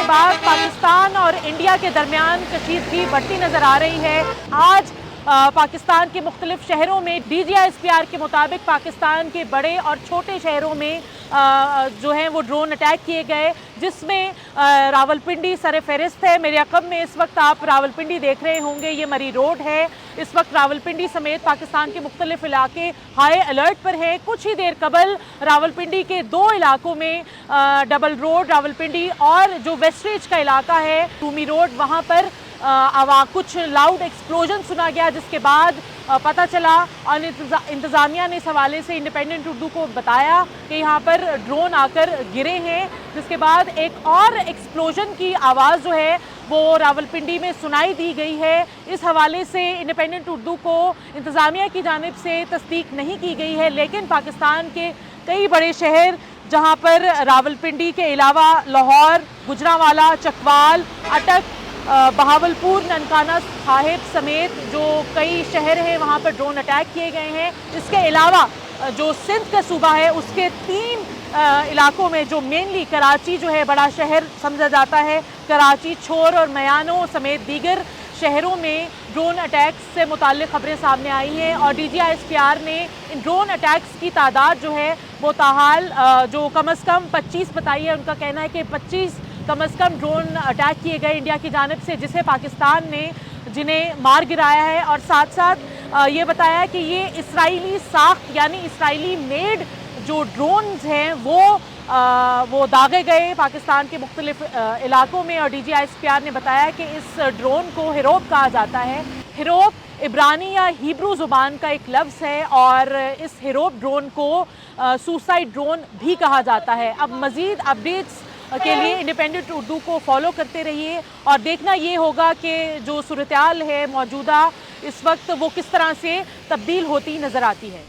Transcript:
بعد پاکستان اور انڈیا کے درمیان کشیدگی بڑھتی نظر آ رہی ہے۔ آج پاکستان کے مختلف شہروں میں DGISPR کے مطابق پاکستان کے بڑے اور چھوٹے شہروں میں جو ہیں وہ ڈرون اٹیک کیے گئے، جس میں راولپنڈی سر فہرست ہے۔ میرے عقب میں اس وقت آپ راولپنڈی دیکھ رہے ہوں گے، یہ مری روڈ ہے۔ اس وقت راولپنڈی سمیت پاکستان کے مختلف علاقے ہائی الرٹ پر ہیں۔ کچھ ہی دیر قبل راولپنڈی کے 2 علاقوں میں ڈبل روڈ راولپنڈی اور جو ویسٹریج کا علاقہ ہے رومی روڈ، وہاں پر کچھ لاؤڈ ایکسپلوژن سنا گیا، جس کے بعد پتہ چلا اور انتظامیہ نے اس حوالے سے انڈیپینڈنٹ اردو کو بتایا کہ یہاں پر ڈرون آ کر گرے ہیں، جس کے بعد ایک اور ایکسپلوژن کی آواز جو ہے وہ راولپنڈی میں سنائی دی گئی ہے۔ اس حوالے سے انڈیپینڈنٹ اردو کو انتظامیہ کی جانب سے تصدیق نہیں کی گئی ہے، لیکن پاکستان کے کئی بڑے شہر جہاں پر راولپنڈی کے علاوہ لاہور، گجرانوالہ، چکوال، اٹک، بہاولپور، ننکانہ صاحب سمیت جو کئی شہر ہیں وہاں پر ڈرون اٹیک کیے گئے ہیں۔ اس کے علاوہ جو سندھ کا صوبہ ہے اس کے 3 علاقوں میں جو مینلی کراچی جو ہے بڑا شہر سمجھا جاتا ہے، کراچی، چھور اور میانو سمیت دیگر شہروں میں ڈرون اٹیکس سے متعلق خبریں سامنے آئی ہیں، اور DGISPR نے ان ڈرون اٹیکس کی تعداد جو ہے وہ تاحال جو کم از کم 25 بتائی ہے۔ ان کا کہنا ہے کہ 25 کم از کم ڈرون اٹیک کیے گئے انڈیا کی جانب سے، جسے پاکستان نے جنہیں مار گرایا ہے، اور ساتھ ساتھ یہ بتایا کہ یہ اسرائیلی ساخت یعنی اسرائیلی میڈ جو ڈرونز ہیں وہ داغے گئے پاکستان کے مختلف علاقوں میں، اور DGISPR نے بتایا کہ اس ڈرون کو ہیروپ کہا جاتا ہے۔ ہیروپ عبرانی یا ہیبرو زبان کا ایک لفظ ہے، اور اس ہیروپ ڈرون کو سوسائڈ ڈرون بھی کہا جاتا ہے۔ اب مزید اپڈیٹس کے لیے انڈیپینڈنٹ اردو کو فالو کرتے رہیے، اور دیکھنا یہ ہوگا کہ جو صورتحال ہے موجودہ اس وقت وہ کس طرح سے تبدیل ہوتی نظر آتی ہے۔